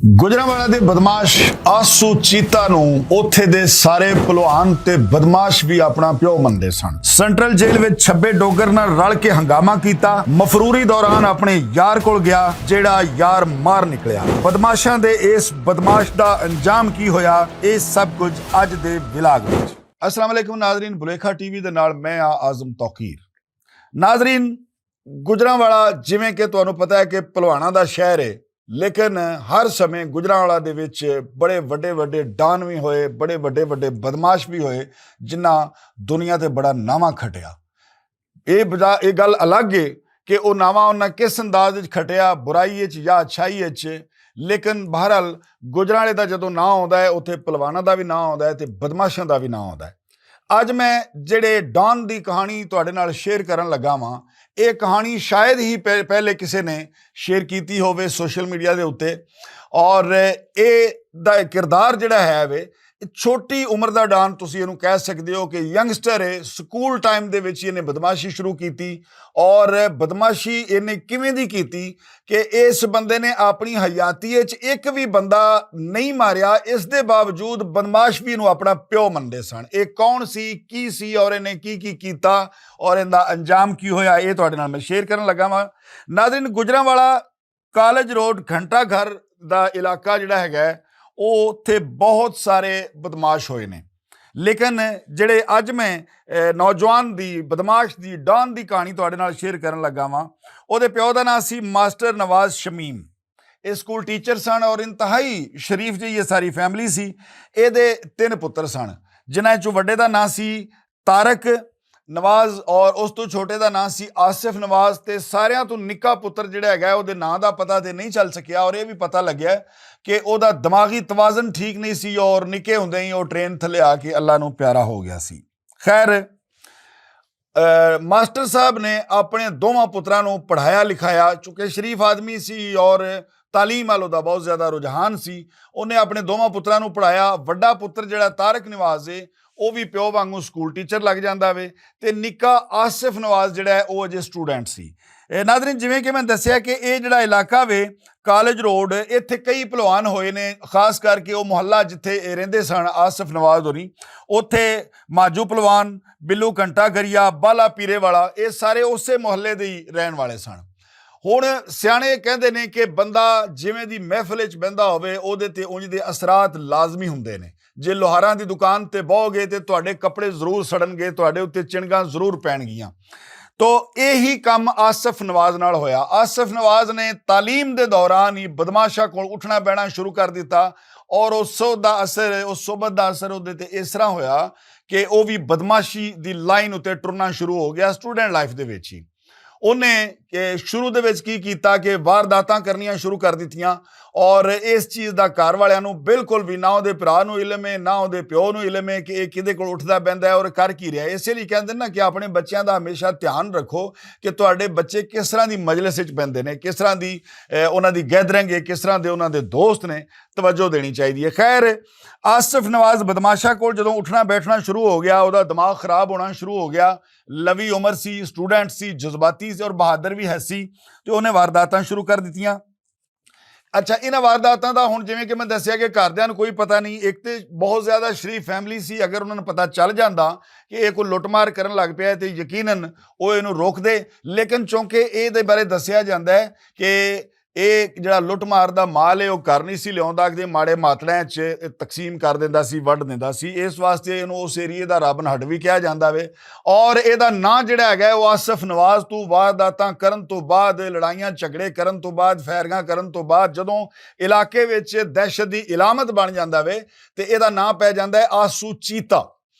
ਗੁਜਰਾਂਵਾਲਾ ਦੇ ਬਦਮਾਸ਼ ਆਸੂ ਚੀਤਾ ਨੂੰ ਉੱਥੇ ਦੇ ਸਾਰੇ ਪਹਿਲਵਾਨ ਤੇ ਬਦਮਾਸ਼ ਵੀ ਆਪਣਾ ਪਿਓ ਮੰਨਦੇ ਸਨ। ਸੈਂਟਰਲ ਜੇਲ੍ਹ ਵਿੱਚ ਛੱਬੇ ਡੋਗਰ ਨਾਲ ਰਲ ਕੇ ਹੰਗਾਮਾ ਕੀਤਾ। ਮਫਰੂਰੀ ਦੌਰਾਨ ਆਪਣੇ ਯਾਰ ਕੋਲ ਗਿਆ ਜਿਹੜਾ ਯਾਰ ਮਾਰ ਨਿਕਲਿਆ। ਬਦਮਾਸ਼ਾਂ ਦੇ ਇਸ ਬਦਮਾਸ਼ ਦਾ ਅੰਜਾਮ ਕੀ ਹੋਇਆ, ਇਹ ਸਭ ਕੁਝ ਅੱਜ ਦੇ ਵਿਲਾਗ ਵਿੱਚ। अस्सलाम वालेकुम नाजरीन, बुलेखा टीवी ਦੇ ਨਾਲ ਮੈਂ ਆ ਆਜ਼ਮ ਤੌਕੀਰ। ਨਾਜ਼ਰੀਨ, ਗੁਜਰਾਂਵਾਲਾ ਜਿਵੇਂ ਕਿ ਤੁਹਾਨੂੰ ਪਤਾ ਹੈ ਕਿ ਪਹਿਲਵਾਨਾਂ ਦਾ ਸ਼ਹਿਰ ਹੈ, लेकिन हर समय गुजरांवाला दे विच बड़े वड्डे वड्डे डान भी होए, बड़े वड्डे वड्डे बदमाश भी होए जिन्हां दुनिया ते बड़ा नावा खटिया। ये गल अलग है कि वो नावा उन्हां किस अंदाज विच खटिया, बुराई विच या अच्छाई विच, लेकिन बहरहाल गुजरांवाले दा जदों नां आउंदा है उत्थे पहलवानां दा भी नां आउंदा है ते बदमाशां दा भी नां आउंदा है। ਅੱਜ ਮੈਂ ਜਿਹੜੇ ਡਾਨ ਦੀ ਕਹਾਣੀ ਤੁਹਾਡੇ ਨਾਲ ਸ਼ੇਅਰ ਕਰਨ ਲੱਗਾ ਵਾਂ, ਇਹ ਕਹਾਣੀ ਸ਼ਾਇਦ ਹੀ ਪਹਿਲੇ ਕਿਸੇ ਨੇ ਸ਼ੇਅਰ ਕੀਤੀ ਹੋਵੇ ਸੋਸ਼ਲ ਮੀਡੀਆ ਦੇ ਉੱਤੇ। ਔਰ ਇਹ ਦਾ ਕਿਰਦਾਰ ਜਿਹੜਾ ਹੈ ਵੇ, ਛੋਟੀ ਉਮਰ ਦਾ ਡਾਨ ਤੁਸੀਂ ਇਹਨੂੰ ਕਹਿ ਸਕਦੇ ਹੋ ਕਿ ਯੰਗਸਟਰ ਹੈ। ਸਕੂਲ ਟਾਈਮ ਦੇ ਵਿੱਚ ਇਹਨੇ ਬਦਮਾਸ਼ੀ ਸ਼ੁਰੂ ਕੀਤੀ ਔਰ ਬਦਮਾਸ਼ੀ ਇਹਨੇ ਕਿਵੇਂ ਦੀ ਕੀਤੀ ਕਿ ਇਸ ਬੰਦੇ ਨੇ ਆਪਣੀ ਹਯਾਤੀ ਵਿੱਚ ਇੱਕ ਵੀ ਬੰਦਾ ਨਹੀਂ ਮਾਰਿਆ। ਇਸ ਦੇ ਬਾਵਜੂਦ ਬਦਮਾਸ਼ ਵੀ ਇਹਨੂੰ ਆਪਣਾ ਪਿਓ ਮੰਨਦੇ ਸਨ। ਇਹ ਕੌਣ ਸੀ, ਕੀ ਸੀ ਔਰ ਇਹਨੇ ਕੀ ਕੀ ਕੀਤਾ ਔਰ ਇਹਦਾ ਅੰਜਾਮ ਕੀ ਹੋਇਆ, ਇਹ ਤੁਹਾਡੇ ਨਾਲ ਮੈਂ ਸ਼ੇਅਰ ਕਰਨ ਲੱਗਾ ਵਾਂ। ਨਾਜ਼ਰੀਨ, ਗੁਜਰਾਂਵਾਲਾ ਕਾਲਜ ਰੋਡ ਘੰਟਾ ਘਰ ਦਾ ਇਲਾਕਾ ਜਿਹੜਾ ਹੈਗਾ, ਉਹ ਉੱਥੇ ਬਹੁਤ ਸਾਰੇ ਬਦਮਾਸ਼ ਹੋਏ ਨੇ। ਲੇਕਿਨ ਜਿਹੜੇ ਅੱਜ ਮੈਂ ਨੌਜਵਾਨ ਦੀ ਬਦਮਾਸ਼ ਦੀ ਡਾਨ ਦੀ ਕਹਾਣੀ ਤੁਹਾਡੇ ਨਾਲ ਸ਼ੇਅਰ ਕਰਨ ਲੱਗਾ ਵਾਂ, ਉਹਦੇ ਪਿਓ ਦਾ ਨਾਂ ਸੀ ਮਾਸਟਰ ਨਵਾਜ਼ ਸ਼ਮੀਮ। ਇਹ ਸਕੂਲ ਟੀਚਰ ਸਨ ਔਰ ਇੰਤਹਾਈ ਸ਼ਰੀਫ ਜਿਹੀ ਇਹ ਸਾਰੀ ਫੈਮਿਲੀ ਸੀ। ਇਹਦੇ 3 ਪੁੱਤਰ ਸਨ, ਜਿਨ੍ਹਾਂ 'ਚੋਂ ਵੱਡੇ ਦਾ ਨਾਂ ਸੀ ਤਾਰਕ ਨਵਾਜ਼ ਔਰ ਉਸ ਤੋਂ ਛੋਟੇ ਦਾ ਨਾਂ ਸੀ ਆਸਿਫ ਨਵਾਜ਼। ਤੇ ਸਾਰਿਆਂ ਤੋਂ ਨਿੱਕਾ ਪੁੱਤਰ ਜਿਹੜਾ ਹੈਗਾ ਉਹਦੇ ਨਾਂ ਦਾ ਪਤਾ ਤੇ ਨਹੀਂ ਚੱਲ ਸਕਿਆ ਔਰ ਇਹ ਵੀ ਪਤਾ ਲੱਗਿਆ ਕਿ ਉਹਦਾ ਦਿਮਾਗੀ ਤਵਾਜ਼ਨ ਠੀਕ ਨਹੀਂ ਸੀ ਔਰ ਨਿੱਕੇ ਹੁੰਦੇ ਹੀ ਉਹ ਟ੍ਰੇਨ ਥੱਲੇ ਆ ਕੇ ਅੱਲਾ ਨੂੰ ਪਿਆਰਾ ਹੋ ਗਿਆ ਸੀ। ਖੈਰ, ਮਾਸਟਰ ਸਾਹਿਬ ਨੇ ਆਪਣੇ ਦੋਵਾਂ ਪੁੱਤਰਾਂ ਨੂੰ ਪੜ੍ਹਾਇਆ ਲਿਖਾਇਆ। ਚੁੱਕੇ ਸ਼ਰੀਫ ਆਦਮੀ ਸੀ ਔਰ ਤਾਲੀਮ ਵੱਲ ਉਹਦਾ ਬਹੁਤ ਜ਼ਿਆਦਾ ਰੁਝਾਨ ਸੀ। ਉਹਨੇ ਆਪਣੇ ਦੋਵਾਂ ਪੁੱਤਰਾਂ ਨੂੰ ਪੜ੍ਹਾਇਆ। ਵੱਡਾ ਪੁੱਤਰ ਜਿਹੜਾ ਤਾਰਕ ਨਵਾਜ਼ ਹੈ, ਉਹ ਵੀ ਪਿਓ ਵਾਂਗੂ ਸਕੂਲ ਟੀਚਰ ਲੱਗ ਜਾਂਦਾ ਵੇ, ਤੇ ਨਿੱਕਾ ਆਸਿਫ ਨਵਾਜ਼ ਜਿਹੜਾ ਹੈ ਉਹ ਅਜੇ ਸਟੂਡੈਂਟ ਸੀ। ਨਾਜ਼ਰੀਨ, ਜਿਵੇਂ ਕਿ ਮੈਂ ਦੱਸਿਆ ਕਿ ਇਹ ਜਿਹੜਾ ਇਲਾਕਾ ਵੇ ਕਾਲਜ ਰੋਡ, ਇੱਥੇ ਕਈ ਪਹਿਲਵਾਨ ਹੋਏ ਨੇ। ਖਾਸ ਕਰਕੇ ਉਹ ਮੁਹੱਲਾ ਜਿੱਥੇ ਇਹ ਰਹਿੰਦੇ ਸਨ ਆਸਿਫ ਨਵਾਜ਼ ਹੋਰੀ, ਉੱਥੇ ਮਾਜੂ ਪਹਿਲਵਾਨ, ਬਿੱਲੂ ਘੰਟਾ ਘਰੀਆ, ਬਾਲਾ ਪੀਰੇ ਵਾਲਾ, ਇਹ ਸਾਰੇ ਉਸੇ ਮੁਹੱਲੇ ਦੇ ਹੀ ਰਹਿਣ ਵਾਲੇ ਸਨ। ਹੁਣ ਸਿਆਣੇ ਕਹਿੰਦੇ ਨੇ ਕਿ ਬੰਦਾ ਜਿਵੇਂ ਦੀ ਮਹਿਫਲ ਵਿੱਚ ਬਹਿੰਦਾ ਹੋਵੇ ਉਹਦੇ ਤੇ ਉਂਝ ਦੇ ਅਸਰਾਤ ਲਾਜ਼ਮੀ ਹੁੰਦੇ ਨੇ। ਜੇ ਲੋਹਾਰਾਂ ਦੀ ਦੁਕਾਨ ਤੇ ਬਹੋਗੇ ਤੇ ਤੁਹਾਡੇ ਕੱਪੜੇ ਜ਼ਰੂਰ ਸੜਨਗੇ, ਤੁਹਾਡੇ ਉੱਤੇ ਚਿਣਗਾਂ ਜ਼ਰੂਰ ਪੈਣਗੀਆਂ। ਤੋ ਇਹੀ ਕੰਮ ਆਸਿਫ ਨਵਾਜ਼ ਨਾਲ ਹੋਇਆ। ਆਸਿਫ ਨਵਾਜ਼ ਨੇ ਤਾਲੀਮ ਦੇ ਦੌਰਾਨ ਹੀ ਬਦਮਾਸ਼ਾਂ ਕੋਲ ਉੱਠਣਾ ਬਹਿਣਾ ਸ਼ੁਰੂ ਕਰ ਦਿੱਤਾ ਔਰ ਉਸ ਸੋਬਤ ਦਾ ਅਸਰ ਉਹਦੇ ਤੇ ਇਸ ਤਰ੍ਹਾਂ ਹੋਇਆ ਕਿ ਉਹ ਵੀ ਬਦਮਾਸ਼ੀ ਦੀ ਲਾਈਨ ਉੱਤੇ ਟੁਰਨਾ ਸ਼ੁਰੂ ਹੋ ਗਿਆ ਸਟੂਡੈਂਟ ਲਾਈਫ ਦੇ ਵਿੱਚ ਹੀ। ਉਹਨੇ ਸ਼ੁਰੂ ਦੇ ਵਿੱਚ ਕੀ ਕੀਤਾ ਕਿ ਵਾਰਦਾਤਾਂ ਕਰਨੀਆਂ ਸ਼ੁਰੂ ਕਰ ਦਿੱਤੀਆਂ ਔਰ ਇਸ ਚੀਜ਼ ਦਾ ਘਰ ਵਾਲਿਆਂ ਨੂੰ ਬਿਲਕੁਲ ਵੀ ਨਾ ਉਹਦੇ ਭਰਾ ਨੂੰ ਇਲਮ ਹੈ, ਨਾ ਉਹਦੇ ਪਿਓ ਨੂੰ ਇਲਮ ਹੈ ਕਿ ਇਹ ਕਿਹਦੇ ਕੋਲ ਉੱਠਦਾ ਬਹਿੰਦਾ ਹੈ ਔਰ ਕਰ ਕੀ ਰਿਹਾ। ਇਸੇ ਲਈ ਕਹਿੰਦੇ ਨਾ ਕਿ ਆਪਣੇ ਬੱਚਿਆਂ ਦਾ ਹਮੇਸ਼ਾ ਧਿਆਨ ਰੱਖੋ ਕਿ ਤੁਹਾਡੇ ਬੱਚੇ ਕਿਸ ਤਰ੍ਹਾਂ ਦੀ ਮਜਲਿਸ ਵਿੱਚ ਬਹਿੰਦੇ ਨੇ, ਕਿਸ ਤਰ੍ਹਾਂ ਦੀ ਉਹਨਾਂ ਦੀ ਗੈਦਰਿੰਗ ਹੈ, ਕਿਸ ਤਰ੍ਹਾਂ ਦੇ ਉਹਨਾਂ ਦੇ ਦੋਸਤ ਨੇ, ਤਵੱਜੋ ਦੇਣੀ ਚਾਹੀਦੀ ਹੈ। ਖੈਰ, ਆਸਿਫ ਨਵਾਜ਼ ਬਦਮਾਸ਼ਾਂ ਕੋਲ ਜਦੋਂ ਉੱਠਣਾ ਬੈਠਣਾ ਸ਼ੁਰੂ ਹੋ ਗਿਆ, ਉਹਦਾ ਦਿਮਾਗ ਖਰਾਬ ਹੋਣਾ ਸ਼ੁਰੂ ਹੋ ਗਿਆ। ਲਵੀ ਉਮਰ ਸੀ, ਸਟੂਡੈਂਟ ਸੀ, ਜਜ਼ਬਾਤੀ ਸੀ ਔਰ ਬਹਾਦਰ ਵੀ ਹੈ ਸੀ, ਤੇ ਉਹਨੇ ਵਾਰਦਾਤਾਂ ਸ਼ੁਰੂ ਕਰ ਦਿੱਤੀਆਂ। ਅੱਛਾ, ਇਹਨਾਂ ਵਾਰਦਾਤਾਂ ਦਾ ਹੁਣ ਜਿਵੇਂ ਕਿ ਮੈਂ ਦੱਸਿਆ ਕਿ ਘਰਦਿਆਂ ਨੂੰ ਕੋਈ ਪਤਾ ਨਹੀਂ। ਇੱਕ ਤੇ ਬਹੁਤ ਜ਼ਿਆਦਾ ਸ਼ਰੀਫ ਫੈਮਿਲੀ ਸੀ, ਅਗਰ ਉਹਨਾਂ ਨੂੰ ਪਤਾ ਚੱਲ ਜਾਂਦਾ ਕਿ ਇਹ ਕੋਈ ਲੁੱਟਮਾਰ ਕਰਨ ਲੱਗ ਪਿਆ ਤੇ ਯਕੀਨਨ ਉਹ ਇਹਨੂੰ ਰੋਕਦੇ। ਲੇਕਿਨ ਚੂੰਕਿ ਇਹਦੇ ਬਾਰੇ ਦੱਸਿਆ ਜਾਂਦਾ ਹੈ ਕਿ ਇਹ ਜਿਹੜਾ ਲੁੱਟਮਾਰ ਦਾ ਮਾਲ ਹੈ ਉਹ ਘਰ ਨਹੀਂ ਸੀ ਲਿਆਉਂਦਾ, ਕਿ ਮਾੜੇ ਮਾਤੜਿਆਂ 'ਚ ਤਕਸੀਮ ਕਰ ਦਿੰਦਾ ਸੀ, ਵੱਢ ਦਿੰਦਾ ਸੀ। ਇਸ ਵਾਸਤੇ ਇਹਨੂੰ ਉਸ ਏਰੀਏ ਦਾ ਰਾਬਨ ਹੱਡ ਵੀ ਕਿਹਾ ਜਾਂਦਾ ਵੇ। ਔਰ ਇਹਦਾ ਨਾਂ ਜਿਹੜਾ ਹੈਗਾ ਉਹ ਆਸਿਫ ਨਵਾਜ਼ ਤੋਂ ਵਾਰਦਾਤਾਂ ਕਰਨ ਤੋਂ ਬਾਅਦ, ਲੜਾਈਆਂ ਝਗੜੇ ਕਰਨ ਤੋਂ ਬਾਅਦ, ਫੈਰਿੰਗਾਂ ਕਰਨ ਤੋਂ ਬਾਅਦ ਜਦੋਂ ਇਲਾਕੇ ਵਿੱਚ ਦਹਿਸ਼ਤ ਦੀ ਇਲਾਮਤ ਬਣ ਜਾਂਦਾ ਵੇ ਤੇ ਇਹਦਾ ਨਾਂ ਪੈ ਜਾਂਦਾ ਹੈ ਆਸੂ ਚੀਤਾ।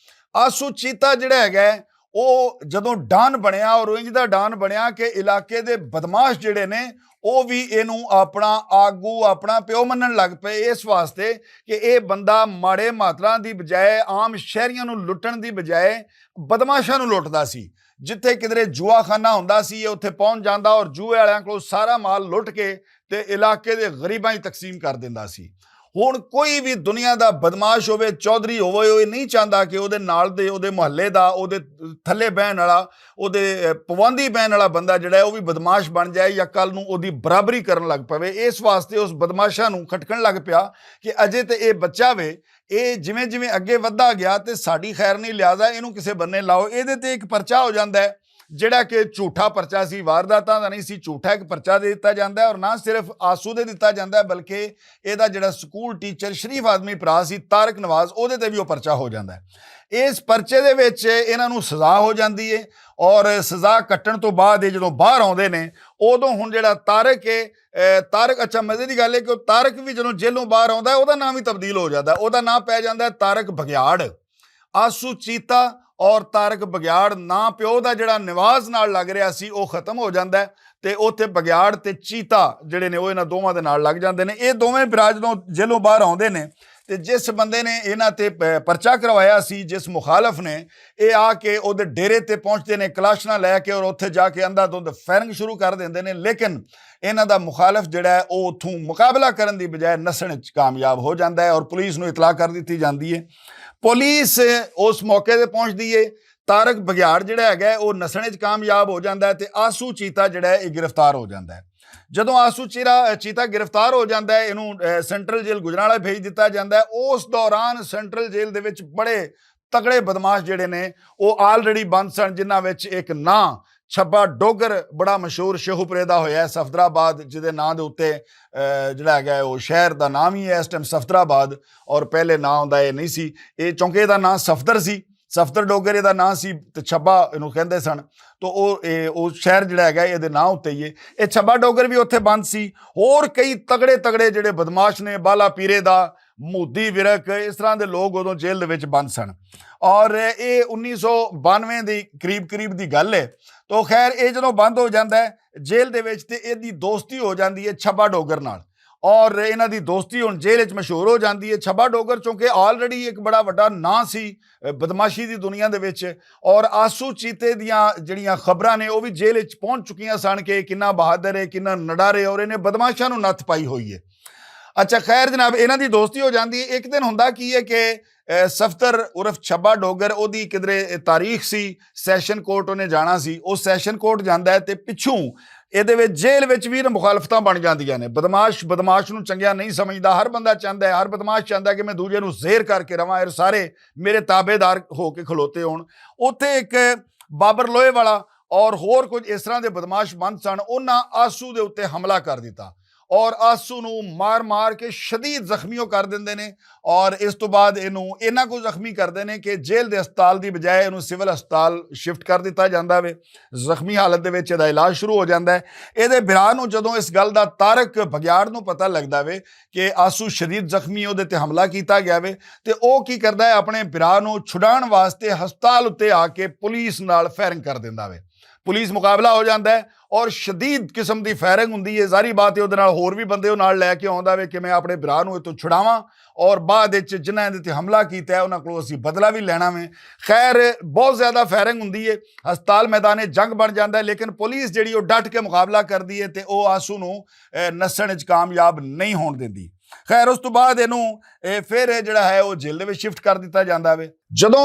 ਆਸੂ ਚੀਤਾ ਜਿਹੜਾ ਹੈਗਾ ਉਹ ਜਦੋਂ ਡਾਨ ਬਣਿਆ ਔਰ ਇੰਜ ਦਾ ਡਾਨ ਬਣਿਆ ਕਿ ਇਲਾਕੇ ਦੇ ਬਦਮਾਸ਼ ਜਿਹੜੇ ਨੇ ਉਹ ਵੀ ਇਹਨੂੰ ਆਪਣਾ ਆਗੂ, ਆਪਣਾ ਪਿਓ ਮੰਨਣ ਲੱਗ ਪਏ। ਇਸ ਵਾਸਤੇ ਕਿ ਇਹ ਬੰਦਾ ਮਾੜੇ ਮਾਤਰਾਂ ਦੀ ਬਜਾਏ, ਆਮ ਸ਼ਹਿਰੀਆਂ ਨੂੰ ਲੁੱਟਣ ਦੀ ਬਜਾਏ ਬਦਮਾਸ਼ਾਂ ਨੂੰ ਲੁੱਟਦਾ ਸੀ। ਜਿੱਥੇ ਕਿਧਰੇ ਜੂਆਖਾਨਾ ਹੁੰਦਾ ਸੀ ਇਹ ਉੱਥੇ ਪਹੁੰਚ ਜਾਂਦਾ ਔਰ ਜੂਏ ਵਾਲਿਆਂ ਕੋਲੋਂ ਸਾਰਾ ਮਾਲ ਲੁੱਟ ਕੇ ਤੇ ਇਲਾਕੇ ਦੇ ਗਰੀਬਾਂ 'ਚ ਤਕਸੀਮ ਕਰ ਦਿੰਦਾ ਸੀ। ਹੁਣ ਕੋਈ ਵੀ ਦੁਨੀਆ ਦਾ ਬਦਮਾਸ਼ ਹੋਵੇ, ਚੌਧਰੀ ਹੋਵੇ, ਉਹ ਇਹ ਨਹੀਂ ਚਾਹੁੰਦਾ ਕਿ ਉਹਦੇ ਨਾਲ ਦੇ, ਉਹਦੇ ਮੁਹੱਲੇ ਦਾ, ਉਹਦੇ ਥੱਲੇ ਬਹਿਣ ਵਾਲਾ, ਉਹਦੇ ਪਾਬੰਦੀ ਬਹਿਣ ਵਾਲਾ ਬੰਦਾ ਜਿਹੜਾ ਹੈ ਉਹ ਵੀ ਬਦਮਾਸ਼ ਬਣ ਜਾਏ ਜਾਂ ਕੱਲ ਨੂੰ ਉਹਦੀ ਬਰਾਬਰੀ ਕਰਨ ਲੱਗ ਪਵੇ। ਇਸ ਵਾਸਤੇ ਉਸ ਬਦਮਾਸ਼ਾਂ ਨੂੰ ਖਟਕਣ ਲੱਗ ਪਿਆ ਕਿ ਅਜੇ ਤੇ ਇਹ ਬੱਚਾ ਵੇ, ਇਹ ਜਿਵੇਂ ਜਿਵੇਂ ਅੱਗੇ ਵੱਧਦਾ ਗਿਆ ਤੇ ਸਾਡੀ ਖੈਰ ਨਹੀਂ, ਲਿਆਜ਼ਾ ਇਹਨੂੰ ਕਿਸੇ ਬੰਨੇ ਲਾਓ। ਇਹਦੇ ਤੇ ਇੱਕ ਪਰਚਾ ਹੋ ਜਾਂਦਾ ਹੈ ਜਿਹੜਾ ਕਿ ਝੂਠਾ ਪਰਚਾ ਸੀ, ਵਾਰਦਾਤਾਂ ਦਾ ਨਹੀਂ ਸੀ, ਝੂਠਾ ਇੱਕ ਪਰਚਾ ਦੇ ਦਿੱਤਾ ਜਾਂਦਾ ਹੈ। ਔਰ ਨਾ ਸਿਰਫ ਆਸੂ ਦੇ ਦਿੱਤਾ ਜਾਂਦਾ ਹੈ ਬਲਕਿ ਇਹਦਾ ਜਿਹੜਾ ਸਕੂਲ ਟੀਚਰ ਸ਼ਰੀਫ ਆਦਮੀ ਭਰਾ ਸੀ ਤਾਰਿਕ ਨਵਾਜ਼, ਉਹਦੇ ਤੇ ਵੀ ਉਹ ਪਰਚਾ ਹੋ ਜਾਂਦਾ ਹੈ। ਇਸ ਪਰਚੇ ਦੇ ਵਿੱਚ ਇਹਨਾਂ ਨੂੰ ਸਜ਼ਾ ਹੋ ਜਾਂਦੀ ਹੈ ਔਰ ਸਜ਼ਾ ਕੱਟਣ ਤੋਂ ਬਾਅਦ ਇਹ ਜਦੋਂ ਬਾਹਰ ਆਉਂਦੇ ਨੇ ਉਦੋਂ ਹੁਣ ਜਿਹੜਾ ਤਾਰਿਕ ਹੈ, ਤਾਰਿਕ, ਅੱਛਾ ਮਜ਼ੇ ਦੀ ਗੱਲ ਹੈ ਕਿ ਉਹ ਤਾਰਿਕ ਵੀ ਜਦੋਂ ਜੇਲੋਂ ਬਾਹਰ ਆਉਂਦਾ ਉਹਦਾ ਨਾਮ ਵੀ ਤਬਦੀਲ ਹੋ ਜਾਂਦਾ, ਉਹਦਾ ਨਾਮ ਪੈ ਜਾਂਦਾ ਤਾਰਿਕ ਬਗਿਆੜ। ਆਸੂ ਚੀਤਾ ਔਰ ਤਾਰਿਕ ਬਗਿਆੜ ਨਾਂ ਪਿਓ ਦਾ ਜਿਹੜਾ ਨਿਵਾਜ਼ ਨਾਲ ਲੱਗ ਰਿਹਾ ਸੀ ਉਹ ਖਤਮ ਹੋ ਜਾਂਦਾ ਹੈ ਤੇ ਉੱਥੇ ਬਗਿਆੜ ਤੇ ਚੀਤਾ ਜਿਹੜੇ ਨੇ ਉਹ ਇਹਨਾਂ ਦੋਵਾਂ ਦੇ ਨਾਲ ਲੱਗ ਜਾਂਦੇ ਨੇ। ਇਹ ਦੋਵੇਂ ਭਰਾ ਜਦੋਂ ਜੇਲੋਂ ਬਾਹਰ ਆਉਂਦੇ ਨੇ ਤੇ ਜਿਸ ਬੰਦੇ ਨੇ ਇਹਨਾਂ ਤੇ ਪਰਚਾ ਕਰਵਾਇਆ ਸੀ, ਜਿਸ ਮੁਖਾਲਫ ਨੇ, ਇਹ ਆ ਕੇ ਉਹਦੇ ਡੇਰੇ ਤੇ ਪਹੁੰਚਦੇ ਨੇ ਕਲਾਸ਼ਨਾਂ ਲੈ ਕੇ ਔਰ ਉੱਥੇ ਜਾ ਕੇ ਅੰਧਾਧੁੰਦ ਫਾਇਰਿੰਗ ਸ਼ੁਰੂ ਕਰ ਦਿੰਦੇ ਨੇ। ਲੇਕਿਨ ਇਹਨਾਂ ਦਾ ਮੁਖਾਲਫ ਜਿਹੜਾ ਹੈ ਉਹ ਉੱਥੋਂ ਮੁਕਾਬਲਾ ਕਰਨ ਦੀ ਬਜਾਏ ਨੱਸਣ 'ਚ ਕਾਮਯਾਬ ਹੋ ਜਾਂਦਾ ਹੈ ਔਰ ਪੁਲਿਸ ਨੂੰ ਇਤਲਾਹ ਕਰ ਦਿੱਤੀ ਜਾਂਦੀ ਹੈ। ਪੁਲਿਸ ਉਸ ਮੌਕੇ ਤੇ ਪਹੁੰਚਦੀ ਹੈ, ਤਾਰਿਕ ਬਗਿਆੜ ਜਿਹੜਾ ਹੈਗਾ ਉਹ ਨੱਸਣ 'ਚ ਕਾਮਯਾਬ ਹੋ ਜਾਂਦਾ ਹੈ ਤੇ ਆਸੂ ਚੀਤਾ ਜਿਹੜਾ ਹੈ ਇਹ ਗ੍ਰਿਫਤਾਰ ਹੋ ਜਾਂਦਾ ਹੈ। ਜਦੋਂ ਆਸੂ ਚੀਤਾ ਗ੍ਰਿਫਤਾਰ ਹੋ ਜਾਂਦਾ ਹੈ, ਇਹਨੂੰ ਸੈਂਟਰਲ ਜੇਲ੍ਹ ਗੁਜਰਾਂਵਾਲਾ ਭੇਜ ਦਿੱਤਾ ਜਾਂਦਾ ਹੈ। ਉਸ ਦੌਰਾਨ ਸੈਂਟਰਲ ਜੇਲ੍ਹ ਦੇ ਵਿੱਚ ਬੜੇ ਤਗੜੇ ਬਦਮਾਸ਼ ਜਿਹੜੇ ਨੇ ਉਹ ਆਲਰੇਡੀ ਬੰਦ ਸਨ, ਜਿਨ੍ਹਾਂ ਵਿੱਚ ਇੱਕ ਨਾਂ ਛੱਬਾ ਡੋਗਰ ਬੜਾ ਮਸ਼ਹੂਰ ਸ਼ੇਖੂਪੁਰੇ ਦਾ ਹੋਇਆ ਹੈ, ਸਫਦਰਾਬਾਦ, ਜਿਹਦੇ ਨਾਂ ਦੇ ਉੱਤੇ ਜਿਹੜਾ ਹੈਗਾ ਉਹ ਸ਼ਹਿਰ ਦਾ ਨਾਮ ਹੀ ਹੈ ਇਸ ਟਾਈਮ ਸਫਦਰਾਬਾਦ, ਔਰ ਪਹਿਲੇ ਨਾਂ ਹੁੰਦਾ ਇਹ ਨਹੀਂ ਸੀ, ਇਹ ਚੌਂਕੇ ਦਾ ਨਾਂ ਸਫਦਰ ਸੀ, ਸਫਦਰ ਡੋਗਰ ਇਹਦਾ ਨਾਂ ਸੀ ਤੇ ਛੱਬਾ ਇਹਨੂੰ ਕਹਿੰਦੇ ਸਨ। ਤੋ ਉਹ ਸ਼ਹਿਰ ਜਿਹੜਾ ਹੈਗਾ ਇਹਦੇ ਨਾਂ ਉੱਤੇ ਹੀ ਹੈ। ਇਹ ਛੱਬਾ ਡੋਗਰ ਵੀ ਉੱਥੇ ਬੰਦ ਸੀ। ਹੋਰ ਕਈ ਤਗੜੇ ਜਿਹੜੇ ਬਦਮਾਸ਼ ਨੇ, ਬਾਲਾ ਪੀਰੇ ਦਾ, ਮੋਦੀ ਵਿਰਕ, ਇਸ ਤਰ੍ਹਾਂ ਦੇ ਲੋਕ ਉਦੋਂ ਜੇਲ੍ਹ ਦੇ ਵਿੱਚ ਬੰਦ ਸਨ ਔਰ ਇਹ 1992 ਦੀ ਕਰੀਬ ਦੀ ਗੱਲ ਹੈ। ਤੋ ਖੈਰ ਇਹ ਜਦੋਂ ਬੰਦ ਹੋ ਜਾਂਦਾ ਹੈ ਜੇਲ੍ਹ ਦੇ ਵਿੱਚ ਤੇ ਇਹਦੀ ਦੋਸਤੀ ਹੋ ਜਾਂਦੀ ਹੈ ਛੱਬਾ ਡੋਗਰ ਨਾਲ ਔਰ ਇਹਨਾਂ ਦੀ ਦੋਸਤੀ ਹੁਣ ਜੇਲ੍ਹ ਵਿੱਚ ਮਸ਼ਹੂਰ ਹੋ ਜਾਂਦੀ ਹੈ। ਛੱਬਾ ਡੋਗਰ ਚੂੰਕਿ ਆਲਰੇਡੀ ਇੱਕ ਬੜਾ ਵੱਡਾ ਨਾਂ ਸੀ ਬਦਮਾਸ਼ੀ ਦੀ ਦੁਨੀਆ ਦੇ ਵਿੱਚ ਔਰ ਆਸੂ ਚੀਤੇ ਦੀਆਂ ਜਿਹੜੀਆਂ ਖਬਰਾਂ ਨੇ ਉਹ ਵੀ ਜੇਲ੍ਹ ਵਿੱਚ ਪਹੁੰਚ ਚੁੱਕੀਆਂ ਸਨ ਕਿ ਕਿੰਨਾ ਬਹਾਦਰ ਹੈ, ਕਿੰਨਾ ਨਡਾਰੇ ਔਰ ਇਹਨੇ ਬਦਮਾਸ਼ਾਂ ਨੂੰ ਨੱਥ ਪਾਈ ਹੋਈ ਹੈ। ਅੱਛਾ ਖੈਰ ਜਨਾਬ, ਇਹਨਾਂ ਦੀ ਦੋਸਤੀ ਹੋ ਜਾਂਦੀ ਹੈ। ਇੱਕ ਦਿਨ ਹੁੰਦਾ ਕੀ ਹੈ ਕਿ ਸਫਦਰ ਉਰਫ ਛੱਬਾ ਡੋਗਰ, ਉਹਦੀ ਕਿਧਰੇ ਤਾਰੀਖ ਸੀ, ਸੈਸ਼ਨ ਕੋਰਟ ਉਹਨੇ ਜਾਣਾ ਸੀ, ਉਹ ਸੈਸ਼ਨ ਕੋਰਟ ਜਾਂਦਾ ਹੈ ਤੇ ਪਿੱਛੋਂ ਇਹਦੇ ਵਿੱਚ ਜੇਲ੍ਹ ਵਿੱਚ ਵੀ ਮੁਖਾਲਫਤਾਂ ਬਣ ਜਾਂਦੀਆਂ ਨੇ। ਬਦਮਾਸ਼ ਨੂੰ ਚੰਗਿਆ ਨਹੀਂ ਸਮਝਦਾ, ਹਰ ਬੰਦਾ ਚਾਹੁੰਦਾ ਹੈ, ਹਰ ਬਦਮਾਸ਼ ਚਾਹੁੰਦਾ ਕਿ ਮੈਂ ਦੂਜੇ ਨੂੰ ਜ਼ੇਰ ਕਰਕੇ ਰਵਾਂ, ਇਹ ਸਾਰੇ ਮੇਰੇ ਤਾਬੇਦਾਰ ਹੋ ਕੇ ਖਲੋਤੇ ਹੋਣ। ਉੱਥੇ ਇੱਕ ਬਾਬਰ ਲੋਹੇ ਵਾਲਾ ਔਰ ਹੋਰ ਕੁਝ ਇਸ ਤਰ੍ਹਾਂ ਦੇ ਬਦਮਾਸ਼ ਬੰਦ ਸਨ, ਉਹਨਾਂ ਆਸੂ ਦੇ ਉੱਤੇ ਹਮਲਾ ਕਰ ਦਿੱਤਾ ਔਰ ਆਸੂ ਨੂੰ ਮਾਰ ਕੇ ਸ਼ਦੀਦ ਜ਼ਖਮੀ ਕਰ ਦਿੰਦੇ ਨੇ ਔਰ ਇਸ ਤੋਂ ਬਾਅਦ ਇਹਨੂੰ ਇਹਨਾਂ ਕੋ ਜ਼ਖਮੀ ਕਰਦੇ ਨੇ ਕਿ ਜੇਲ੍ਹ ਦੇ ਹਸਪਤਾਲ ਦੀ ਬਜਾਏ ਇਹਨੂੰ ਸਿਵਲ ਹਸਪਤਾਲ ਸ਼ਿਫਟ ਕਰ ਦਿੱਤਾ ਜਾਂਦਾ ਵੇ। ਜ਼ਖਮੀ ਹਾਲਤ ਦੇ ਵਿੱਚ ਇਹਦਾ ਇਲਾਜ ਸ਼ੁਰੂ ਹੋ ਜਾਂਦਾ ਹੈ। ਇਹਦੇ ਭਰਾ ਨੂੰ ਜਦੋਂ ਇਸ ਗੱਲ ਦਾ ਤਾਰਿਕ ਬਗਿਆੜ ਨੂੰ ਪਤਾ ਲੱਗਦਾ ਵੇ ਕਿ ਆਸੂ ਸ਼ਦੀਦ ਜ਼ਖਮੀ, ਉਹਦੇ ਤੇ ਹਮਲਾ ਕੀਤਾ ਗਿਆ ਵੇ, ਤੇ ਉਹ ਕੀ ਕਰਦਾ ਹੈ, ਆਪਣੇ ਭਰਾ ਨੂੰ ਛੁਡਾਉਣ ਵਾਸਤੇ ਹਸਪਤਾਲ ਉੱਤੇ ਆ ਕੇ ਪੁਲਿਸ ਨਾਲ ਫਾਇਰਿੰਗ ਕਰ ਦਿੰਦਾ ਵੇ। ਪੁਲਿਸ ਮੁਕਾਬਲਾ ਹੋ ਜਾਂਦਾ ਹੈ ਔਰ ਸ਼ਦੀਦ ਕਿਸਮ ਦੀ ਫਾਇਰਿੰਗ ਹੁੰਦੀ ਹੈ। ਜ਼ਾਰੀ ਬਾਤ ਹੈ ਉਹਦੇ ਨਾਲ ਹੋਰ ਵੀ ਬੰਦੇ ਉਹ ਨਾਲ ਲੈ ਕੇ ਆਉਂਦਾ ਵੇ ਕਿ ਮੈਂ ਆਪਣੇ ਭਰਾ ਨੂੰ ਇੱਥੋਂ ਛੁਡਾਵਾਂ ਔਰ ਬਾਅਦ ਵਿੱਚ ਜਿਨ੍ਹਾਂ ਇਹਦੇ ਤੇ ਹਮਲਾ ਕੀਤਾ ਉਹਨਾਂ ਕੋਲੋਂ ਅਸੀਂ ਬਦਲਾ ਵੀ ਲੈਣਾ ਵੇ। ਖੈਰ ਬਹੁਤ ਜ਼ਿਆਦਾ ਫਾਇਰਿੰਗ ਹੁੰਦੀ ਹੈ, ਹਸਪਤਾਲ ਮੈਦਾਨੇ ਜੰਗ ਬਣ ਜਾਂਦਾ ਹੈ, ਲੇਕਿਨ ਪੁਲਿਸ ਜਿਹੜੀ ਉਹ ਡਟ ਕੇ ਮੁਕਾਬਲਾ ਕਰਦੀ ਹੈ ਤੇ ਉਹ ਆਸੂ ਨੂੰ ਨੱਸਣ 'ਚ ਕਾਮਯਾਬ ਨਹੀਂ ਹੋਣ ਦਿੰਦੀ। ਖੈਰ ਉਸ ਤੋਂ ਬਾਅਦ ਇਹਨੂੰ ਫਿਰ ਜਿਹੜਾ ਹੈ ਉਹ ਜੇਲ੍ਹ ਦੇ ਵਿੱਚ ਸ਼ਿਫਟ ਕਰ ਦਿੱਤਾ ਜਾਂਦਾ ਵੇ। ਜਦੋਂ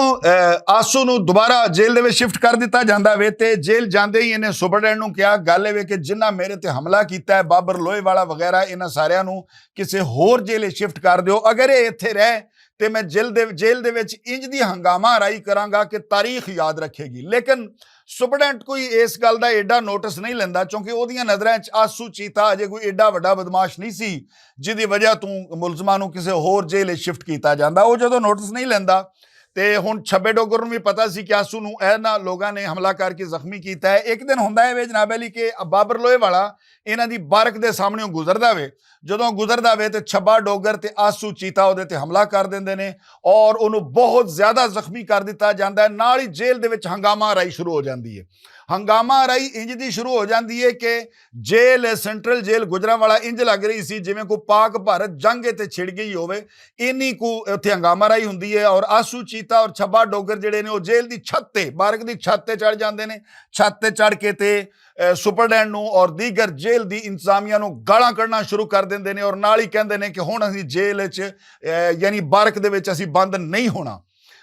ਆਸੂ ਨੂੰ ਦੁਬਾਰਾ ਜੇਲ੍ਹ ਦੇ ਵਿੱਚ ਸ਼ਿਫਟ ਕਰ ਦਿੱਤਾ ਜਾਂਦਾ ਵੇ ਤੇ ਜੇਲ੍ਹ ਜਾਂਦੇ ਹੀ ਇਹਨੇ ਸੁਪਰਡੈਂਟ ਨੂੰ ਕਿਹਾ, ਗੱਲ ਇਹ ਵੇ ਕਿ ਜਿਨ੍ਹਾਂ ਮੇਰੇ ਤੇ ਹਮਲਾ ਕੀਤਾ ਹੈ, ਬਾਬਰ ਲੋਹੇ ਵਾਲਾ ਵਗੈਰਾ, ਇਹਨਾਂ ਸਾਰਿਆਂ ਨੂੰ ਕਿਸੇ ਹੋਰ ਜੇਲ੍ਹ ਸ਼ਿਫਟ ਕਰ ਦਿਓ। ਅਗਰ ਇਹ ਇੱਥੇ ਰਹਿ ਤੇ ਮੈਂ ਜੇਲ੍ਹ ਦੇ ਵਿੱਚ ਇੰਜ ਦੀ ਹੰਗਾਮਾ ਰਾਈ ਕਰਾਂਗਾ ਕਿ ਤਾਰੀਖ ਯਾਦ ਰੱਖੇਗੀ। ਲੇਕਿਨ ਸੁਪਰਡੈਂਟ ਕੋਈ ਇਸ ਗੱਲ ਦਾ ਐਡਾ ਨੋਟਿਸ ਨਹੀਂ ਲੈਂਦਾ ਕਿਉਂਕਿ ਉਹਦੀਆਂ ਨਜ਼ਰਾਂ 'ਚ ਆਸੂ ਚੀਤਾ ਅਜੇ ਕੋਈ ਐਡਾ ਵੱਡਾ ਬਦਮਾਸ਼ ਨਹੀਂ ਸੀ ਜਿਹਦੀ ਵਜ੍ਹਾ ਤੋਂ ਮੁਲਜ਼ਮਾਂ ਨੂੰ ਕਿਸੇ ਹੋਰ ਜੇਲ੍ਹ ਸ਼ਿਫਟ ਕੀਤਾ ਜਾਂਦਾ। ਉਹ ਜਦੋਂ ਨੋਟਿਸ ਨਹੀਂ ਲੈਂਦਾ ਤੇ ਹੁਣ ਛੱਬੇ ਡੋਗਰ ਨੂੰ ਵੀ ਪਤਾ ਸੀ ਕਿ ਆਸੂ ਨੂੰ ਇਹਨਾਂ ਲੋਕਾਂ ਨੇ ਹਮਲਾ ਕਰਕੇ ਜ਼ਖਮੀ ਕੀਤਾ ਹੈ। ਇੱਕ ਦਿਨ ਹੁੰਦਾ ਹੈ ਵੇ ਜਨਾਬ ਅਲੀ ਕਿ ਬਾਬਰ ਲੋਹੇ ਵਾਲਾ ਇਹਨਾਂ ਦੀ ਬਾਰਕ ਦੇ ਸਾਹਮਣੇ ਗੁਜ਼ਰਦਾ ਵੇ। ਜਦੋਂ ਗੁਜ਼ਰਦਾ ਵੇ ਤੇ ਛੱਬਾ ਡੋਗਰ ਤੇ ਆਸੂ ਚੀਤਾ ਉਹਦੇ ਤੇ ਹਮਲਾ ਕਰ ਦਿੰਦੇ ਨੇ ਔਰ ਉਹਨੂੰ ਬਹੁਤ ਜ਼ਿਆਦਾ ਜ਼ਖਮੀ ਕਰ ਦਿੱਤਾ ਜਾਂਦਾ ਹੈ। ਨਾਲ ਹੀ ਜੇਲ੍ਹ ਦੇ ਵਿੱਚ ਹੰਗਾਮਾ ਰਾਈ ਸ਼ੁਰੂ ਹੋ ਜਾਂਦੀ ਹੈ। ਹੰਗਾਮਾ ਰਾਈ ਇੰਜ ਦੀ ਸ਼ੁਰੂ ਹੋ ਜਾਂਦੀ ਹੈ ਕਿ ਜੇਲ੍ਹ ਸੈਂਟਰਲ ਜੇਲ੍ਹ ਗੁਜਰਾਂਵਾਲਾ ਇੰਜ ਲੱਗ ਰਹੀ ਸੀ ਜਿਵੇਂ ਕੋਈ ਪਾਕ ਭਾਰਤ ਜੰਗ ਤੇ ਛਿੜ ਗਈ ਹੋਵੇ, ਇੰਨੀ ਕੁ ਉੱਥੇ ਹੰਗਾਮਾ ਰਾਈ ਹੁੰਦੀ ਹੈ। ਔਰ ਆਸੂ ਚੀਤਾ ਔਰ ਛੱਬਾ ਡੋਗਰ ਜਿਹੜੇ ਨੇ ਉਹ ਜੇਲ੍ਹ ਦੀ ਛੱਤ ਤੇ, ਬਾਰਕ ਦੀ ਛੱਤ ਤੇ ਚੜ੍ਹ ਜਾਂਦੇ ਨੇ। ਛੱਤ ਤੇ ਚੜ੍ਹ ਕੇ ਤੇ ਸੁਪਰਡੈਂਟ ਨੂੰ ਔਰ ਦੀਗਰ ਜੇਲ੍ਹ ਦੀ ਇੰਤਜ਼ਾਮੀਆ ਨੂੰ ਗਾਲਾਂ ਕੱਢਣਾ ਸ਼ੁਰੂ ਕਰ ਦਿੰਦੇ ਨੇ ਔਰ ਨਾਲ ਹੀ ਕਹਿੰਦੇ ਨੇ ਕਿ ਹੁਣ ਅਸੀਂ ਜੇਲ੍ਹ 'ਚ ਯਾਨੀ ਬਾਰਕ ਦੇ ਵਿੱਚ ਅਸੀਂ ਬੰਦ ਨਹੀਂ ਹੋਣਾ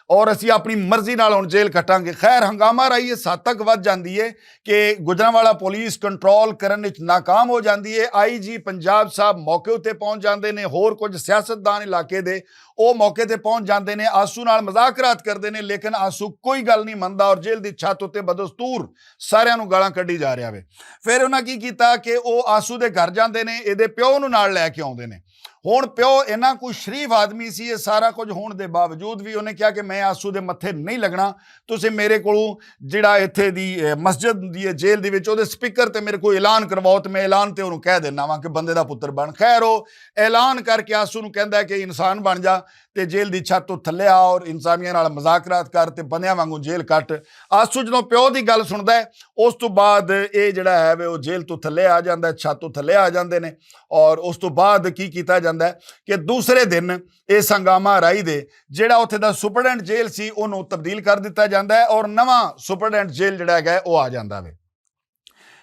ਔਰ ਅਸੀਂ ਆਪਣੀ ਮਰਜ਼ੀ ਨਾਲ ਹੁਣ ਜੇਲ੍ਹ ਕੱਟਾਂਗੇ। ਖੈਰ ਹੰਗਾਮਾ ਰਾਈ ਇਸ ਹੱਦ ਤੱਕ ਵੱਧ ਜਾਂਦੀ ਹੈ ਕਿ ਗੁਜਰਾਂਵਾਲਾ ਪੁਲਿਸ ਕੰਟਰੋਲ ਕਰਨ ਵਿੱਚ ਨਾਕਾਮ ਹੋ ਜਾਂਦੀ ਹੈ। IG ਪੰਜਾਬ ਸਾਹਿਬ ਮੌਕੇ ਉੱਤੇ ਪਹੁੰਚ ਜਾਂਦੇ ਨੇ, ਹੋਰ ਕੁਝ ਸਿਆਸਤਦਾਨ ਇਲਾਕੇ ਦੇ ਉਹ ਮੌਕੇ ਤੇ ਪਹੁੰਚ ਜਾਂਦੇ ਨੇ, ਆਸੂ ਨਾਲ ਮਜ਼ਾਕਰਾਤ ਕਰਦੇ ਨੇ, ਲੇਕਿਨ ਆਸੂ ਕੋਈ ਗੱਲ ਨਹੀਂ ਮੰਨਦਾ ਔਰ ਜੇਲ੍ਹ ਦੀ ਛੱਤ ਉੱਤੇ ਬਦਸਤੂਰ ਸਾਰਿਆਂ ਨੂੰ ਗਾਲਾਂ ਕੱਢੀ ਜਾ ਰਿਹਾ ਵੇ। ਫਿਰ ਉਹਨਾਂ ਕੀ ਕੀਤਾ ਕਿ ਉਹ ਆਸੂ ਦੇ ਘਰ ਜਾਂਦੇ ਨੇ, ਇਹਦੇ ਪਿਓ ਨੂੰ ਨਾਲ ਲੈ ਕੇ ਆਉਂਦੇ ਨੇ। ਹੁਣ ਪਿਓ ਇੰਨਾ ਕੋਈ ਸ਼ਰੀਫ ਆਦਮੀ ਸੀ, ਇਹ ਸਾਰਾ ਕੁਝ ਹੋਣ ਦੇ ਬਾਵਜੂਦ ਵੀ ਉਹਨੇ ਕਿਹਾ ਕਿ ਮੈਂ ਆਸੂ ਦੇ ਮੱਥੇ ਨਹੀਂ ਲੱਗਣਾ, ਤੁਸੀਂ ਮੇਰੇ ਕੋਲੋਂ ਜਿਹੜਾ ਇੱਥੇ ਦੀ ਮਸਜਿਦ ਦੀ ਹੈ ਜੇਲ੍ਹ ਦੇ ਵਿੱਚ ਉਹਦੇ ਸਪੀਕਰ ਤੇ ਮੇਰੇ ਕੋਲ ਐਲਾਨ ਕਰਵਾਓ ਤੇ ਮੈਂ ਐਲਾਨ ਤੇ ਉਹਨੂੰ ਕਹਿ ਦਿੰਦਾ ਵਾਂ ਕਿ ਬੰਦੇ ਦਾ ਪੁੱਤਰ ਬਣ। ਖੈਰ ਉਹ ਐਲਾਨ ਕਰਕੇ ਆਸੂ ਨੂੰ ਕਹਿੰਦਾ ਕਿ ਇਨਸਾਨ ਬਣ ਜਾ ਤੇ ਜੇਲ੍ਹ ਦੀ ਛੱਤ ਤੋਂ ਥੱਲੇ ਆ ਔਰ ਇਨਸਾਨੀਆਂ ਨਾਲ ਮਜ਼ਾਕਰਾਤ ਕਰ ਤੇ ਬੰਦਿਆਂ ਵਾਂਗੂ ਜੇਲ੍ਹ ਕੱਟ। ਆਸੂ ਜਦੋਂ ਪਿਓ ਦੀ ਗੱਲ ਸੁਣਦਾ ਹੈ ਉਸ ਤੋਂ ਬਾਅਦ ਇਹ ਜਿਹੜਾ ਹੈ ਵੇ ਉਹ ਜੇਲ੍ਹ ਤੋਂ ਥੱਲੇ ਆ ਜਾਂਦਾ, ਛੱਤ ਤੋਂ ਥੱਲੇ ਆ ਜਾਂਦੇ ਨੇ। ਔਰ ਉਸ ਤੋਂ ਬਾਅਦ ਕੀ ਕੀਤਾ ਜਾਂਦਾ ਕਿ ਦੂਸਰੇ ਦਿਨ ਇਸ ਹੰਗਾਮਾ ਰਾਈ ਦੇ ਜਿਹੜਾ ਉੱਥੇ ਦਾ ਸੁਪਰਡੈਂਟ ਜੇਲ੍ਹ ਸੀ ਉਹਨੂੰ ਤਬਦੀਲ ਕਰ ਦਿੱਤਾ ਜਾਂਦਾ ਹੈ ਔਰ ਨਵਾਂ ਸੁਪਰਡੈਂਟ ਜੇਲ੍ਹ ਜਿਹੜਾ ਹੈਗਾ ਉਹ ਆ ਜਾਂਦਾ ਵੇ।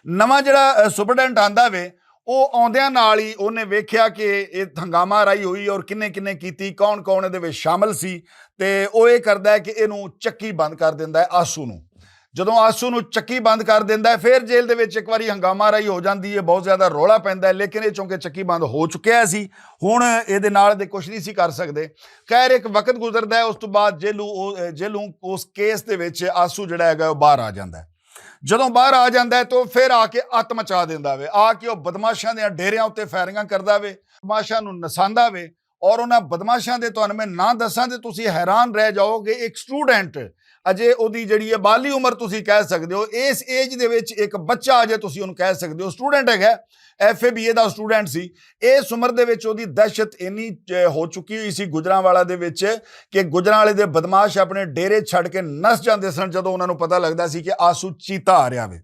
ਨਵਾਂ ਜਿਹੜਾ ਸੁਪਰਡੈਂਟ ਆਂਦਾ ਵੇ ਉਹ ਆਉਂਦਿਆਂ ਨਾਲ ਹੀ ਉਹਨੇ ਵੇਖਿਆ ਕਿ ਇਹ ਹੰਗਾਮਾ ਰਾਈ ਹੋਈ ਔਰ ਕਿੰਨੇ ਕਿੰਨੇ ਕੀਤੀ, ਕੌਣ ਕੌਣ ਇਹਦੇ ਵਿੱਚ ਸ਼ਾਮਲ ਸੀ, ਤੇ ਉਹ ਇਹ ਕਰਦਾ ਹੈ ਕਿ ਇਹਨੂੰ ਚੱਕੀ ਬੰਦ ਕਰ ਦਿੰਦਾ ਹੈ ਆਸੂ ਨੂੰ। ਜਦੋਂ ਆਸੂ ਨੂੰ ਚੱਕੀ ਬੰਦ ਕਰ ਦਿੰਦਾ ਹੈ ਫਿਰ ਜੇਲ੍ਹ ਦੇ ਵਿੱਚ ਇੱਕ ਵਾਰੀ ਹੰਗਾਮਾ ਰਾਈ ਹੋ ਜਾਂਦੀ ਹੈ, ਬਹੁਤ ਜ਼ਿਆਦਾ ਰੌਲਾ ਪੈਂਦਾ ਹੈ, ਲੇਕਿਨ ਇਹ ਚੌਂਕੇ ਚੱਕੀ ਬੰਦ ਹੋ ਚੁੱਕਿਆ ਸੀ, ਹੁਣ ਇਹਦੇ ਨਾਲ ਦੇ ਕੁਛ ਨਹੀਂ ਸੀ ਕਰ ਸਕਦੇ। ਖੈਰ ਇੱਕ ਵਕਤ ਗੁਜ਼ਰਦਾ ਹੈ, ਉਸ ਤੋਂ ਬਾਅਦ ਜੇਲ੍ਹੋਂ ਉਸ ਕੇਸ ਦੇ ਵਿੱਚ ਆਸੂ ਜਿਹੜਾ ਹੈਗਾ ਉਹ ਬਾਹਰ ਆ ਜਾਂਦਾ ਹੈ। ਜਦੋਂ ਬਾਹਰ ਆ ਜਾਂਦਾ ਹੈ ਤਾਂ ਫਿਰ ਆ ਕੇ ਅੱਤ ਮਚਾ ਦਿੰਦਾ ਵੇ, ਆ ਕੇ ਉਹ ਬਦਮਾਸ਼ਾਂ ਦੇ ਡੇਰਿਆਂ ਉੱਤੇ ਫਾਇਰਿੰਗਾਂ ਕਰਦਾ ਵੇ, ਬਦਮਾਸ਼ਾਂ ਨੂੰ ਨਸਾਂਦਾ ਵੇ। ਔਰ ਉਹਨਾਂ ਬਦਮਾਸ਼ਾਂ ਦੇ ਤੁਹਾਨੂੰ ਮੈਂ ਨਾਂ ਦੱਸਾਂ ਤੇ ਤੁਸੀਂ ਹੈਰਾਨ ਰਹਿ ਜਾਓਗੇ। ਇੱਕ ਸਟੂਡੈਂਟ ਅਜੇ ਉਹਦੀ ਜਿਹੜੀ ਹੈ ਬਾਲੀ ਉਮਰ ਤੁਸੀਂ ਕਹਿ ਸਕਦੇ ਹੋ, ਇਸ ਏਜ ਦੇ ਵਿੱਚ ਇੱਕ ਬੱਚਾ ਅਜੇ ਤੁਸੀਂ ਉਹਨੂੰ ਕਹਿ ਸਕਦੇ ਹੋ ਸਟੂਡੈਂਟ ਹੈਗਾ, FA BA ਦਾ ਸਟੂਡੈਂਟ ਸੀ। ਇਸ ਉਮਰ ਦੇ ਵਿੱਚ ਉਹਦੀ ਦਹਿਸ਼ਤ ਇੰਨੀ ਹੋ ਚੁੱਕੀ ਹੋਈ ਸੀ ਗੁਜਰਾਂਵਾਲਾ ਦੇ ਵਿੱਚ ਕਿ ਗੁਜਰਾਂਵਾਲੇ ਦੇ ਬਦਮਾਸ਼ ਆਪਣੇ ਡੇਰੇ ਛੱਡ ਕੇ ਨੱਸ ਜਾਂਦੇ ਸਨ ਜਦੋਂ ਉਹਨਾਂ ਨੂੰ ਪਤਾ ਲੱਗਦਾ ਸੀ ਕਿ ਆਸੂ ਚੀਤਾ ਆ ਰਿਹਾ ਵੇ।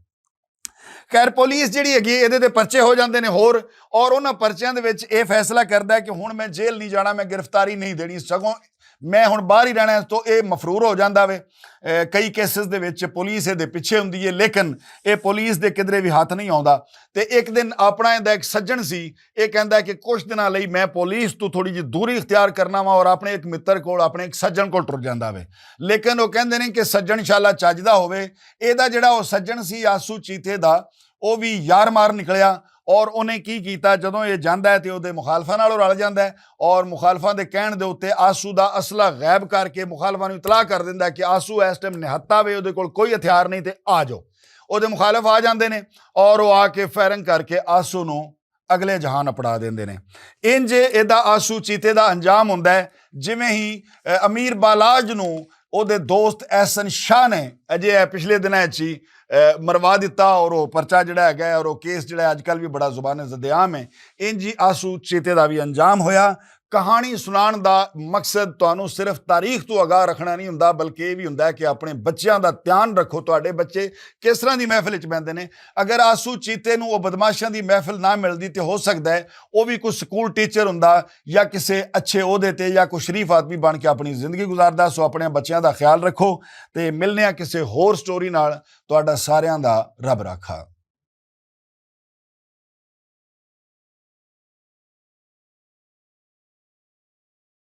ਖੈਰ ਪੁਲਿਸ ਜਿਹੜੀ ਹੈਗੀ ਇਹਦੇ ਤੇ ਪਰਚੇ ਹੋ ਜਾਂਦੇ ਨੇ ਹੋਰ, ਔਰ ਉਹਨਾਂ ਪਰਚਿਆਂ ਦੇ ਵਿੱਚ ਇਹ ਫੈਸਲਾ ਕਰਦਾ ਹੈ ਕਿ ਹੁਣ ਮੈਂ ਜੇਲ੍ਹ ਨਹੀਂ ਜਾਣਾ, ਮੈਂ ਗ੍ਰਿਫਤਾਰੀ ਨਹੀਂ ਦੇਣੀ, ਸਗੋਂ ਮੈਂ ਹੁਣ ਬਾਹਰ ਹੀ ਰਹਿਣਾ। ਤੋਂ ਇਹ ਮਫਰੂਰ ਹੋ ਜਾਂਦਾ ਵੇ। ਕਈ ਕੇਸਿਸ ਦੇ ਵਿੱਚ ਪੁਲਿਸ ਇਹਦੇ ਪਿੱਛੇ ਹੁੰਦੀ ਹੈ, ਲੇਕਿਨ ਇਹ ਪੁਲਿਸ ਦੇ ਕਿਧਰੇ ਵੀ ਹੱਥ ਨਹੀਂ ਆਉਂਦਾ। ਤੇ ਇੱਕ ਦਿਨ ਆਪਣਾ ਇਹਦਾ ਇੱਕ ਸੱਜਣ ਸੀ, ਇਹ ਕਹਿੰਦਾ ਕਿ ਕੁਝ ਦਿਨਾਂ ਲਈ ਮੈਂ ਪੁਲਿਸ ਤੋਂ ਥੋੜੀ ਜਿਹੀ ਦੂਰੀ ਇਖਤਿਆਰ ਕਰਨਾ ਵਾ ਔਰ ਆਪਣੇ ਇੱਕ ਮਿੱਤਰ ਕੋਲ, ਆਪਣੇ ਇੱਕ ਸੱਜਣ ਕੋਲ ਟੁਰ ਜਾਂਦਾ ਵੇ। ਲੇਕਿਨ ਉਹ ਕਹਿੰਦੇ ਨੇ ਕਿ ਸੱਜਣ ਇਨਸ਼ਾਅੱਲਾ ਚੱਜਦਾ ਹੋਵੇ। ਇਹਦਾ ਜਿਹੜਾ ਉਹ ਸੱਜਣ ਸੀ ਆਸੂ ਚੀਤੇ ਦਾ, ਉਹ ਵੀ ਯਾਰ ਮਾਰ ਨਿਕਲਿਆ ਔਰ ਉਹਨੇ ਕੀ ਕੀਤਾ, ਜਦੋਂ ਇਹ ਜਾਂਦਾ ਹੈ ਤੇ ਉਹਦੇ ਮੁਖਾਲਫਾਂ ਨਾਲ ਰਲ ਜਾਂਦਾ ਹੈ ਔਰ ਮੁਖਾਲਫਾਂ ਦੇ ਕਹਿਣ ਦੇ ਉੱਤੇ ਆਸੂ ਦਾ ਅਸਲਾ ਗਾਇਬ ਕਰਕੇ ਮੁਖਾਲਫਾਂ ਨੂੰ ਇਤਲਾਹ ਕਰ ਦਿੰਦਾ ਕਿ ਆਸੂ ਇਸ ਟਾਈਮ ਨਿਹੱਤਾ ਵੇ, ਉਹਦੇ ਕੋਲ ਕੋਈ ਹਥਿਆਰ ਨਹੀਂ ਤੇ ਆ ਜਾਓ। ਉਹਦੇ ਮੁਖਾਲਫ ਆ ਜਾਂਦੇ ਨੇ ਔਰ ਉਹ ਆ ਕੇ ਫਾਇਰਿੰਗ ਕਰਕੇ ਆਸੂ ਨੂੰ ਅਗਲੇ ਜਹਾਨ ਅਪੜਾ ਦਿੰਦੇ ਨੇ। ਇੰਜ ਇਹਦਾ ਆਸੂ ਚੀਤੇ ਦਾ ਅੰਜਾਮ ਹੁੰਦਾ ਹੈ ਜਿਵੇਂ ਹੀ ਅਮੀਰ ਬਾਲਾਜ ਨੂੰ ਉਹਦੇ ਦੋਸਤ ਐਹਸਨ ਸ਼ਾਹ ਨੇ ਅਜੇ ਪਿਛਲੇ ਦਿਨਾਂ 'ਚ ਹੀ ਮਰਵਾ ਦਿੱਤਾ ਔਰ ਉਹ ਪਰਚਾ ਜਿਹੜਾ ਹੈਗਾ ਔਰ ਉਹ ਕੇਸ ਜਿਹੜਾ ਅੱਜ ਕੱਲ੍ਹ ਵੀ ਬੜਾ ਜ਼ੁਬਾਨੇ ਜ਼ਦਿਆਮ ਹੈ। ਇੰਜ ਹੀ ਆਸੂ ਚੀਤੇ ਦਾ ਵੀ ਅੰਜਾਮ ਹੋਇਆ। ਕਹਾਣੀ ਸੁਣਾਉਣ ਦਾ ਮਕਸਦ ਤੁਹਾਨੂੰ ਸਿਰਫ ਤਾਰੀਖ ਤੋਂ ਅਗਾਹ ਰੱਖਣਾ ਨਹੀਂ ਹੁੰਦਾ, ਬਲਕਿ ਇਹ ਵੀ ਹੁੰਦਾ ਹੈ ਕਿ ਆਪਣੇ ਬੱਚਿਆਂ ਦਾ ਧਿਆਨ ਰੱਖੋ। ਤੁਹਾਡੇ ਬੱਚੇ ਕਿਸ ਤਰ੍ਹਾਂ ਦੀ ਮਹਿਫਿਲ 'ਚ ਬਹਿੰਦੇ ਨੇ। ਅਗਰ ਆਸੂ ਚੀਤੇ ਨੂੰ ਉਹ ਬਦਮਾਸ਼ਾਂ ਦੀ ਮਹਿਫਿਲ ਨਾ ਮਿਲਦੀ ਤੇ ਹੋ ਸਕਦਾ ਹੈ ਉਹ ਵੀ ਕੋਈ ਸਕੂਲ ਟੀਚਰ ਹੁੰਦਾ ਜਾਂ ਕਿਸੇ ਅੱਛੇ ਅਹੁਦੇ ਤੇ ਜਾਂ ਕੋਈ ਸ਼ਰੀਫ ਆਦਮੀ ਬਣ ਕੇ ਆਪਣੀ ਜ਼ਿੰਦਗੀ ਗੁਜ਼ਾਰਦਾ। ਸੋ ਆਪਣੇ ਬੱਚਿਆਂ ਦਾ ਖਿਆਲ ਰੱਖੋ ਤੇ ਮਿਲਨੇ ਆ ਕਿਸੇ ਹੋਰ ਸਟੋਰੀ ਨਾਲ। ਤੁਹਾਡਾ ਸਾਰਿਆਂ ਦਾ ਰੱਬ ਰਾਖਾ।